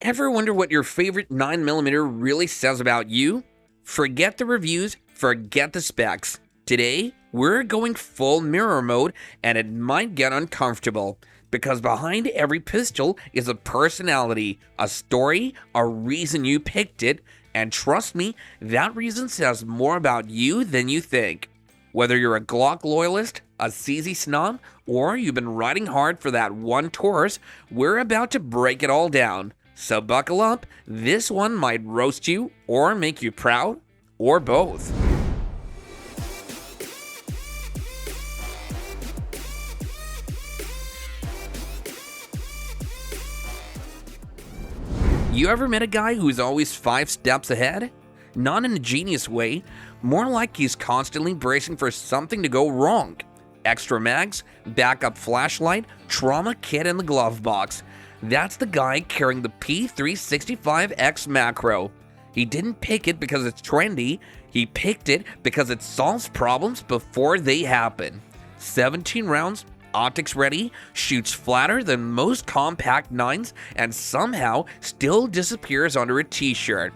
Ever wonder what your favorite 9mm really says about you? Forget the reviews, forget the specs. Today, we're going full mirror mode, and it might get uncomfortable. Because behind every pistol is a personality, a story, a reason you picked it, and trust me, that reason says more about you than you think. Whether you're a Glock loyalist, a CZ snob, or you've been riding hard for that one Taurus, we're about to break it all down. So buckle up, this one might roast you, or make you proud, or both. You ever met a guy who's always 5 steps ahead? Not in a genius way, more like he's constantly bracing for something to go wrong. Extra mags, backup flashlight, trauma kit in the glove box. That's the guy carrying the P365X macro. He didn't pick it because it's trendy, he picked it because it solves problems before they happen. 17 rounds, optics ready, shoots flatter than most compact 9s, and somehow still disappears under a t-shirt.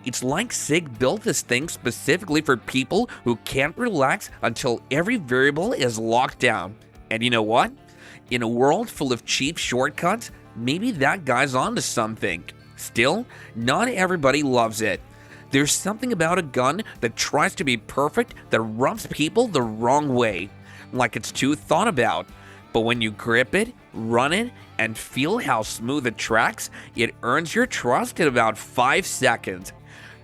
It's like SIG built this thing specifically for people who can't relax until every variable is locked down. And you know what? In a world full of cheap shortcuts, maybe that guy's onto something. Still, not everybody loves it. There's something about a gun that tries to be perfect that rubs people the wrong way, like it's too thought about. But when you grip it, run it, and feel how smooth it tracks, it earns your trust in about 5 seconds.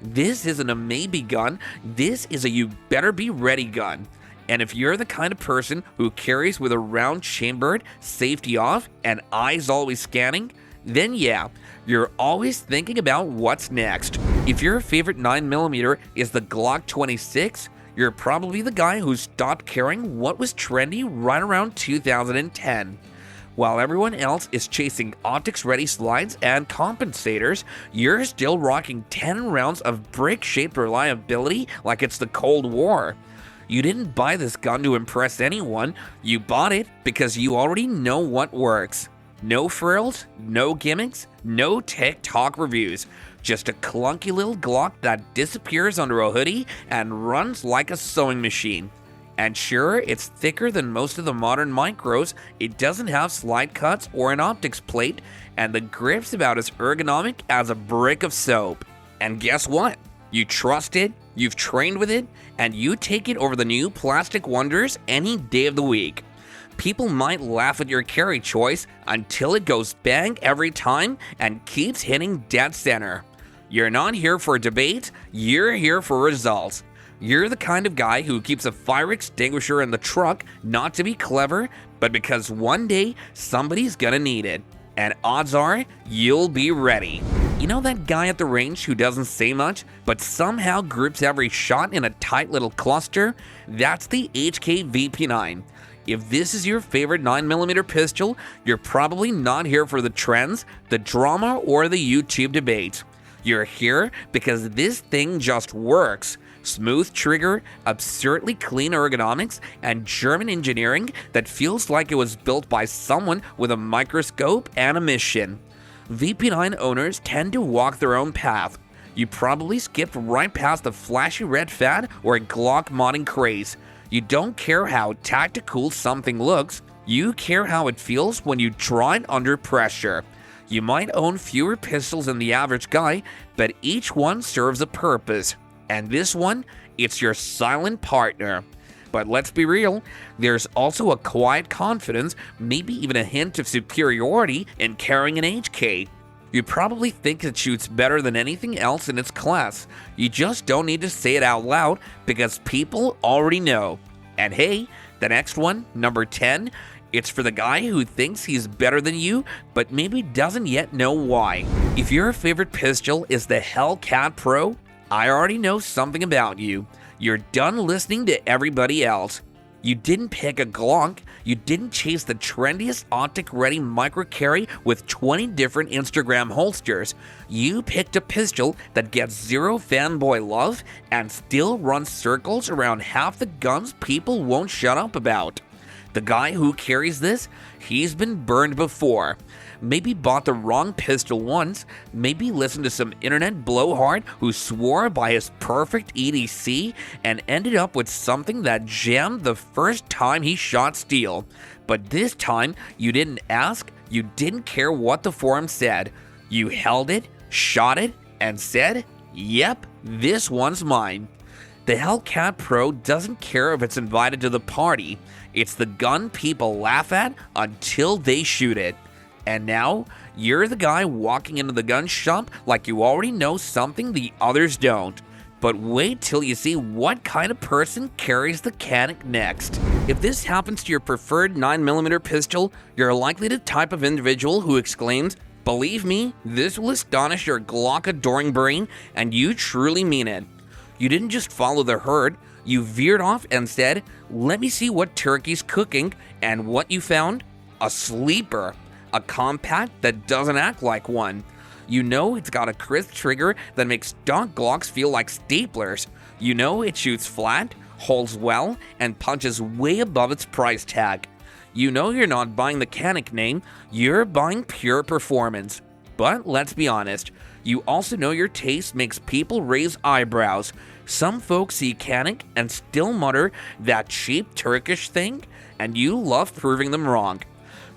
This isn't a maybe gun, this is a you better be ready gun. And if you're the kind of person who carries with a round chambered, safety off, and eyes always scanning, then yeah, you're always thinking about what's next. If your favorite 9mm is the Glock 26, you're probably the guy who stopped caring what was trendy right around 2010. While everyone else is chasing optics-ready slides and compensators, you're still rocking 10 rounds of brick-shaped reliability like it's the Cold War. You didn't buy this gun to impress anyone, you bought it because you already know what works. No frills, no gimmicks, no TikTok reviews. Just a clunky little Glock that disappears under a hoodie and runs like a sewing machine. And sure, it's thicker than most of the modern micros, it doesn't have slide cuts or an optics plate, and the grip's about as ergonomic as a brick of soap. And guess what? You trust it, you've trained with it, and you take it over the new plastic wonders any day of the week. People might laugh at your carry choice until it goes bang every time and keeps hitting dead center. You're not here for debate, you're here for results. You're the kind of guy who keeps a fire extinguisher in the truck not to be clever, but because one day somebody's gonna need it. And odds are, you'll be ready. You know that guy at the range who doesn't say much, but somehow grips every shot in a tight little cluster? That's the HK VP9. If this is your favorite 9mm pistol, you're probably not here for the trends, the drama, or the YouTube debate. You're here because this thing just works. Smooth trigger, absurdly clean ergonomics, and German engineering that feels like it was built by someone with a microscope and a mission. VP9 owners tend to walk their own path. You probably skipped right past the flashy red fad or Glock modding craze. You don't care how tactical something looks, you care how it feels when you draw it under pressure. You might own fewer pistols than the average guy, but each one serves a purpose. And this one, it's your silent partner. But let's be real, there's also a quiet confidence, maybe even a hint of superiority in carrying an HK. You probably think it shoots better than anything else in its class. You just don't need to say it out loud because people already know. And hey, the next one, number 10, it's for the guy who thinks he's better than you, but maybe doesn't yet know why. If your favorite pistol is the Hellcat Pro, I already know something about you. You're done listening to everybody else. You didn't pick a Glock, you didn't chase the trendiest optic-ready micro carry with 20 different Instagram holsters. You picked a pistol that gets zero fanboy love and still runs circles around half the guns people won't shut up about. The guy who carries this, he's been burned before. maybe bought the wrong pistol once, maybe listened to some internet blowhard who swore by his perfect EDC and ended up with something that jammed the first time he shot steel. But this time, you didn't ask, you didn't care what the forum said. You held it, shot it, and said, "Yep, this one's mine." The Hellcat Pro doesn't care if it's invited to the party. It's the gun people laugh at until they shoot it. And now, you're the guy walking into the gun shop like you already know something the others don't. But wait till you see what kind of person carries the Canik next. If this happens to your preferred 9mm pistol, you're likely the type of individual who exclaims, "Believe me, this will astonish your Glock adoring brain, and you truly mean it." You didn't just follow the herd, you veered off and said, "Let me see what turkey's cooking," and what you found? A sleeper. A compact that doesn't act like one. You know it's got a crisp trigger that makes stock Glocks feel like staplers. You know it shoots flat, holds well, and punches way above its price tag. You know you're not buying the Canik name, you're buying pure performance. But let's be honest, you also know your taste makes people raise eyebrows. Some folks see Canik and still mutter that cheap Turkish thing, and you love proving them wrong.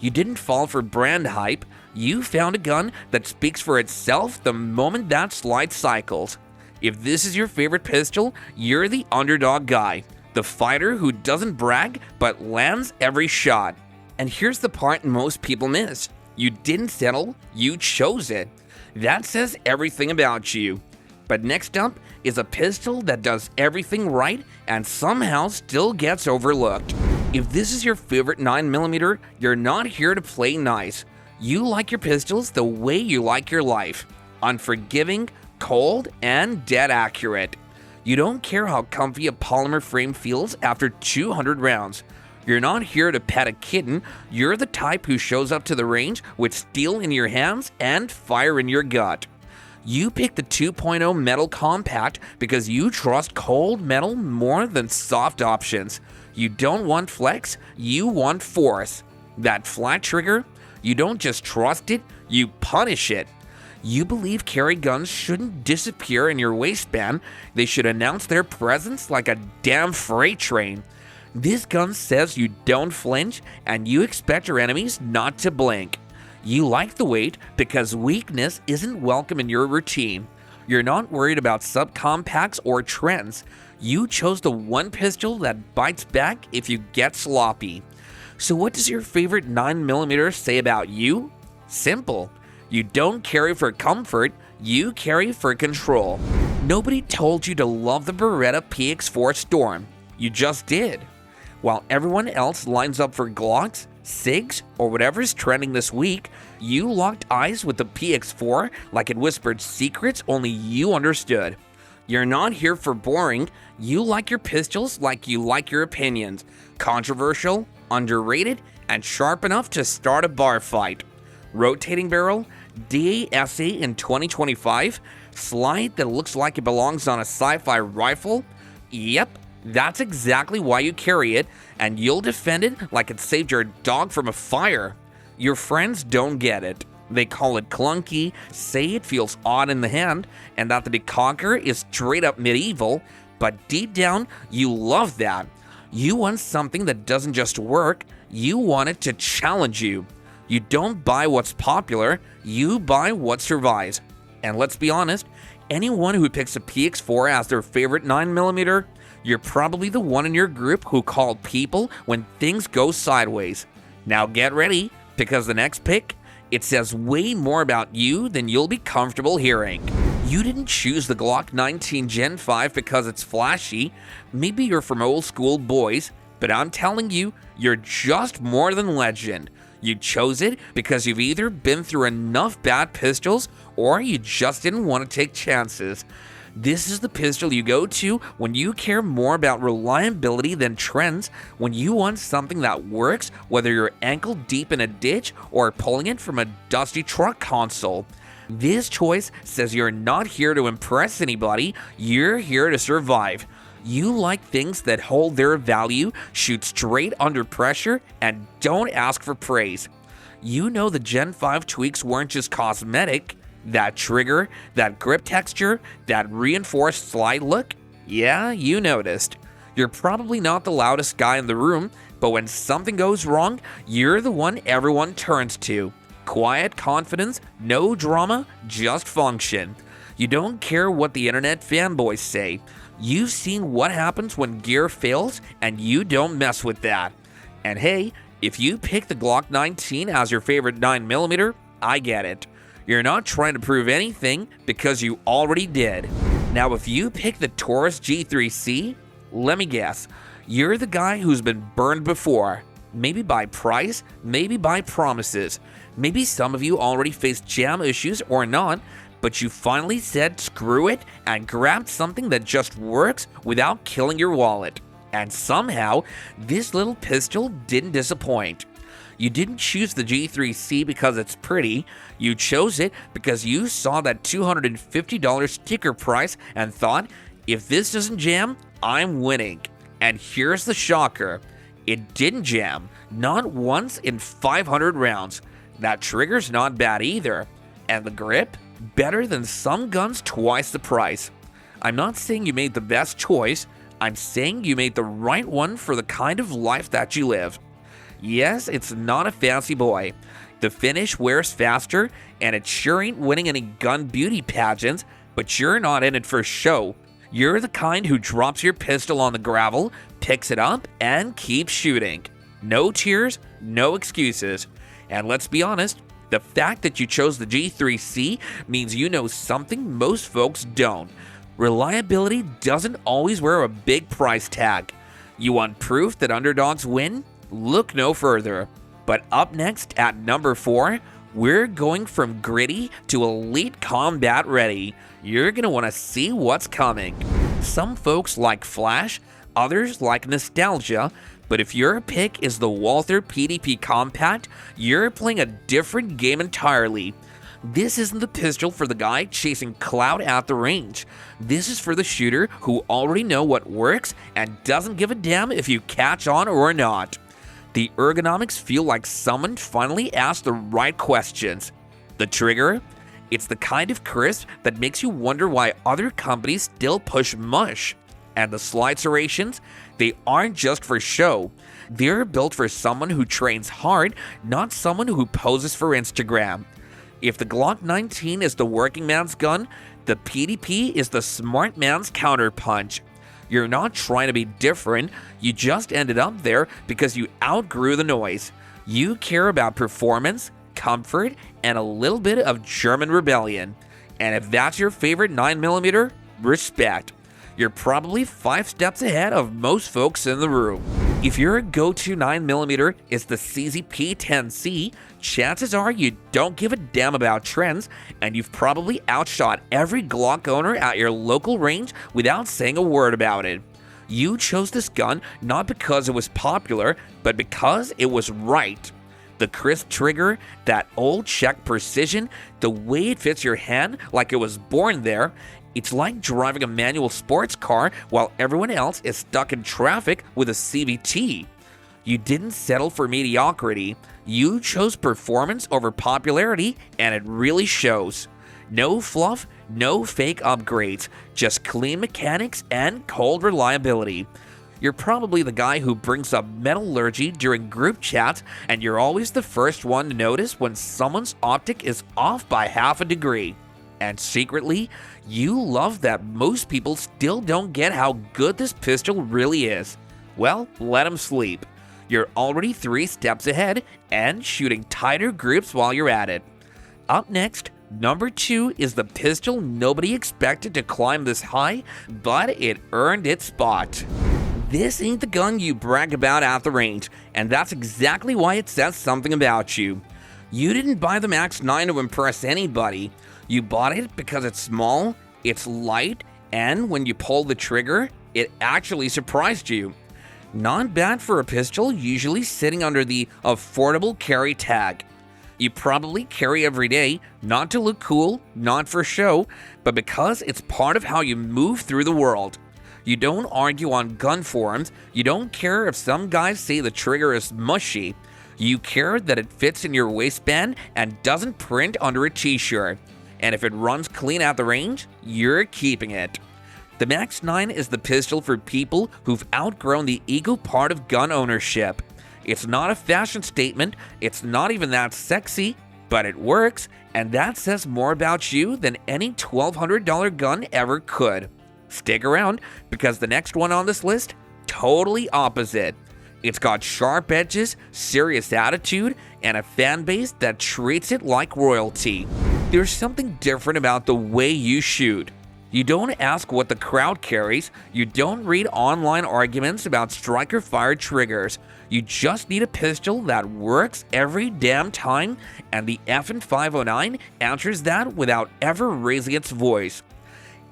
You didn't fall for brand hype, you found a gun that speaks for itself the moment that slide cycles. If this is your favorite pistol, you're the underdog guy, the fighter who doesn't brag but lands every shot. And here's the part most people miss. You didn't settle, you chose it. That says everything about you. But next up is a pistol that does everything right and somehow still gets overlooked. If this is your favorite 9mm, you're not here to play nice. You like your pistols the way you like your life. Unforgiving, cold, and dead accurate. You don't care how comfy a polymer frame feels after 200 rounds. You're not here to pet a kitten, you're the type who shows up to the range with steel in your hands and fire in your gut. You pick the 2.0 metal compact because you trust cold metal more than soft options. You don't want flex, you want force. That flat trigger, you don't just trust it, you punish it. You believe carry guns shouldn't disappear in your waistband, they should announce their presence like a damn freight train. This gun says you don't flinch, and you expect your enemies not to blink. You like the weight because weakness isn't welcome in your routine. You're not worried about subcompacts or trends. You chose the one pistol that bites back if you get sloppy. So what does your favorite 9mm say about you? Simple. You don't carry for comfort, you carry for control. Nobody told you to love the Beretta PX4 Storm. You just did. While everyone else lines up for Glocks, SIGs, or whatever's trending this week, you locked eyes with the PX4 like it whispered secrets only you understood. You're not here for boring, you like your pistols like you like your opinions. Controversial, underrated, and sharp enough to start a bar fight. Rotating barrel, DASA in 2025, slide that looks like it belongs on a sci-fi rifle? Yep. That's exactly why you carry it, and you'll defend it like it saved your dog from a fire. Your friends don't get it. They call it clunky, say it feels odd in the hand, and that the decocker is straight up medieval, but deep down, you love that. You want something that doesn't just work, you want it to challenge you. You don't buy what's popular, you buy what survives. And let's be honest, anyone who picks a PX4 as their favorite 9mm, you're probably the one in your group who called people when things go sideways. Now get ready, because the next pick, it says way more about you than you'll be comfortable hearing. You didn't choose the Glock 19 Gen 5 because it's flashy. Maybe you're from old school boys, but I'm telling you, you're just more than legend. You chose it because you've either been through enough bad pistols or you just didn't want to take chances. This is the pistol you go to when you care more about reliability than trends, when you want something that works, whether you're ankle deep in a ditch or pulling it from a dusty truck console. This choice says you're not here to impress anybody, you're here to survive. You like things that hold their value, shoot straight under pressure, and don't ask for praise. you know the Gen 5 tweaks weren't just cosmetic. That trigger, that grip texture, that reinforced slide look, yeah, you noticed. You're probably not the loudest guy in the room, but when something goes wrong, you're the one everyone turns to. Quiet confidence, no drama, just function. You don't care what the internet fanboys say. You've seen what happens when gear fails, and you don't mess with that. And hey, if you pick the Glock 19 as your favorite 9mm, I get it. You're not trying to prove anything because you already did. Now, if you pick the Taurus G3C, let me guess, you're the guy who's been burned before. Maybe by price, maybe by promises. Maybe some of you already faced jam issues or not, but you finally said screw it and grabbed something that just works without killing your wallet. And somehow, this little pistol didn't disappoint. You didn't choose the G3C because it's pretty. You chose it because you saw that $250 sticker price and thought, if this doesn't jam, I'm winning. And here's the shocker. It didn't jam, not once in 500 rounds. That trigger's not bad either. And the grip? Better than some guns twice the price. I'm not saying you made the best choice. I'm saying you made the right one for the kind of life that you live. Yes, it's not a fancy boy. The finish wears faster, and it sure ain't winning any gun beauty pageants, but you're not in it for show. You're the kind who drops your pistol on the gravel, picks it up, and keeps shooting. No tears, no excuses. And let's be honest, the fact that you chose the G3C means you know something most folks don't. Reliability doesn't always wear a big price tag. You want proof that underdogs win? Look no further. But up next at number 4, we're going from gritty to elite combat ready. You're gonna want to see what's coming. Some folks like flash, others like nostalgia, but if your pick is the Walther PDP Compact, you're playing a different game entirely. This isn't the pistol for the guy chasing clout at the range. This is for the shooter who already know what works and doesn't give a damn if you catch on or not. The ergonomics feel like someone finally asked the right questions. The trigger? It's the kind of crisp that makes you wonder why other companies still push mush. And the slide serrations? They aren't just for show. They're built for someone who trains hard, not someone who poses for Instagram. If the Glock 19 is the working man's gun, the PDP is the smart man's counterpunch. You're not trying to be different, you just ended up there because you outgrew the noise. You care about performance, comfort, and a little bit of German rebellion. And if that's your favorite 9mm, respect. You're probably 5 steps ahead of most folks in the room. If your go-to 9mm is the CZP-10C, chances are you don't give a damn about trends, and you've probably outshot every Glock owner at your local range without saying a word about it. You chose this gun not because it was popular, but because it was right. The crisp trigger, that old Czech precision, the way it fits your hand like it was born there. It's like driving a manual sports car while everyone else is stuck in traffic with a CVT. You didn't settle for mediocrity. You chose performance over popularity, and it really shows. No fluff, no fake upgrades, just clean mechanics and cold reliability. You're probably the guy who brings up metallurgy during group chats, and you're always the first one to notice when someone's optic is off by half a degree. And secretly, you love that most people still don't get how good this pistol really is. Well, let them sleep. You're already 3 steps ahead and shooting tighter groups while you're at it. Up next, number 2 is the pistol nobody expected to climb this high, but it earned its spot. This ain't the gun you brag about at the range, and that's exactly why it says something about you. You didn't buy the Max 9 to impress anybody. You bought it because it's small, it's light, and when you pull the trigger, it actually surprised you. Not bad for a pistol usually sitting under the affordable carry tag. You probably carry every day, not to look cool, not for show, but because it's part of how you move through the world. You don't argue on gun forums, you don't care if some guys say the trigger is mushy. You care that it fits in your waistband and doesn't print under a t-shirt. And if it runs clean at the range, you're keeping it. The Max 9 is the pistol for people who've outgrown the ego part of gun ownership. It's not a fashion statement, it's not even that sexy, but it works, and that says more about you than any $1,200 gun ever could. Stick around, because the next one on this list, totally opposite. It's got sharp edges, serious attitude, and a fan base that treats it like royalty. There's something different about the way you shoot. You don't ask what the crowd carries, you don't read online arguments about striker-fired triggers. You just need a pistol that works every damn time, and the FN 509 answers that without ever raising its voice.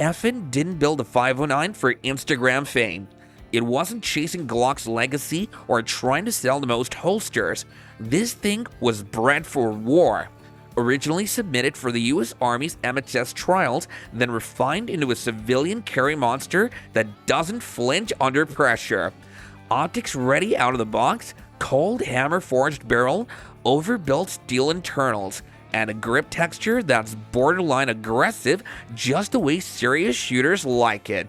FN didn't build a 509 for Instagram fame. It wasn't chasing Glock's legacy or trying to sell the most holsters. This thing was bred for war. Originally submitted for the US Army's MHS trials, then refined into a civilian carry monster that doesn't flinch under pressure. Optics ready out of the box, cold hammer forged barrel, overbuilt steel internals, and a grip texture that's borderline aggressive, just the way serious shooters like it.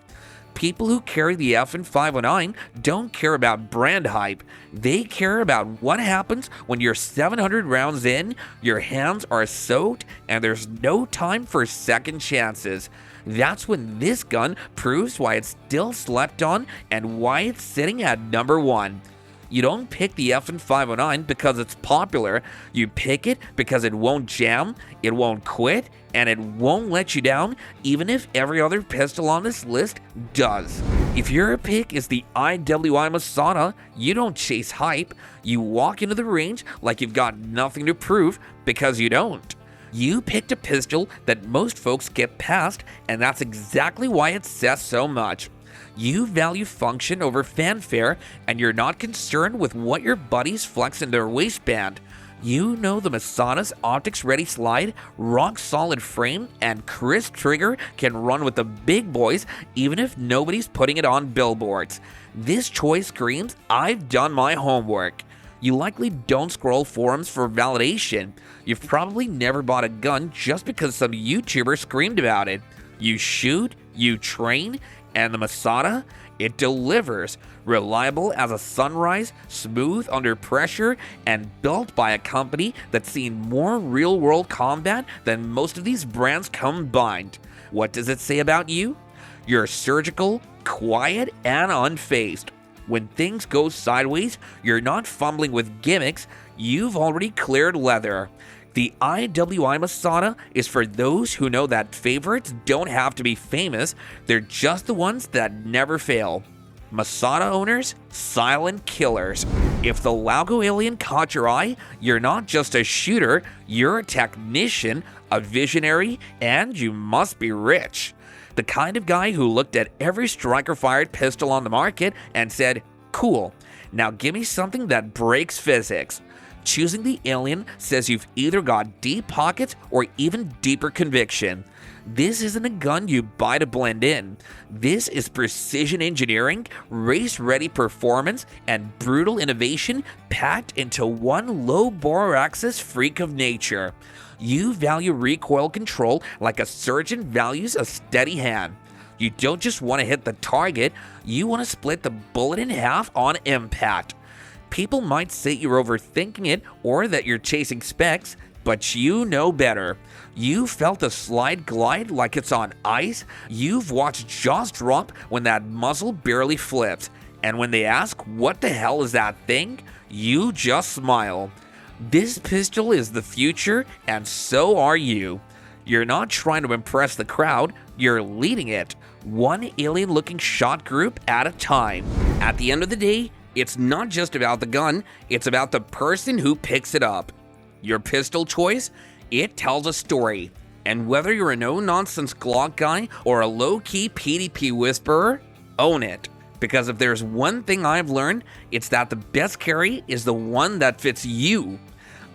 People who carry the FN 509 don't care about brand hype. They care about what happens when you're 700 rounds in, your hands are soaked, and there's no time for second chances. That's when this gun proves why it's still slept on and why it's sitting at number 1. You don't pick the FN 509 because it's popular, you pick it because it won't jam, it won't quit, and it won't let you down, even if every other pistol on this list does. If your pick is the IWI Masada, you don't chase hype, you walk into the range like you've got nothing to prove because you don't. You picked a pistol that most folks get past, and that's exactly why it says so much. You value function over fanfare, and you're not concerned with what your buddies flex in their waistband. You know the Masada's optics-ready slide, rock-solid frame, and crisp trigger can run with the big boys even if nobody's putting it on billboards. This choice screams, I've done my homework. You likely don't scroll forums for validation. You've probably never bought a gun just because some YouTuber screamed about it. You shoot, you train, and the Masada, it delivers. Reliable as a sunrise, smooth under pressure, and built by a company that's seen more real-world combat than most of these brands combined. What does it say about you? You're surgical, quiet, and unfazed. When things go sideways, you're not fumbling with gimmicks, you've already cleared leather. The IWI Masada is for those who know that favorites don't have to be famous, they're just the ones that never fail. Masada owners, silent killers. If the Laugo alien caught your eye, you're not just a shooter, you're a technician, a visionary, and you must be rich. The kind of guy who looked at every striker-fired pistol on the market and said, cool, now give me something that breaks physics. Choosing the alien says you've either got deep pockets or even deeper conviction. This isn't a gun you buy to blend in. This is precision engineering, race-ready performance, and brutal innovation packed into one low-bore axis freak of nature. You value recoil control like a surgeon values a steady hand. You don't just want to hit the target, you want to split the bullet in half on impact. People might say you're overthinking it or that you're chasing specs, but you know better. You felt a slide glide like it's on ice. You've watched jaws drop when that muzzle barely flips. And when they ask, what the hell is that thing? You just smile. This pistol is the future, and so are you. You're not trying to impress the crowd, you're leading it. One alien-looking shot group at a time. At the end of the day, it's not just about the gun, it's about the person who picks it up. Your pistol choice? It tells a story. And whether you're a no-nonsense Glock guy or a low-key PDP whisperer, own it. Because if there's one thing I've learned, it's that the best carry is the one that fits you.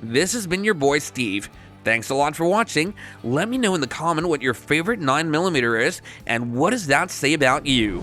This has been your boy Steve. Thanks a lot for watching. Let me know in the comment what your favorite 9mm is and what does that say about you.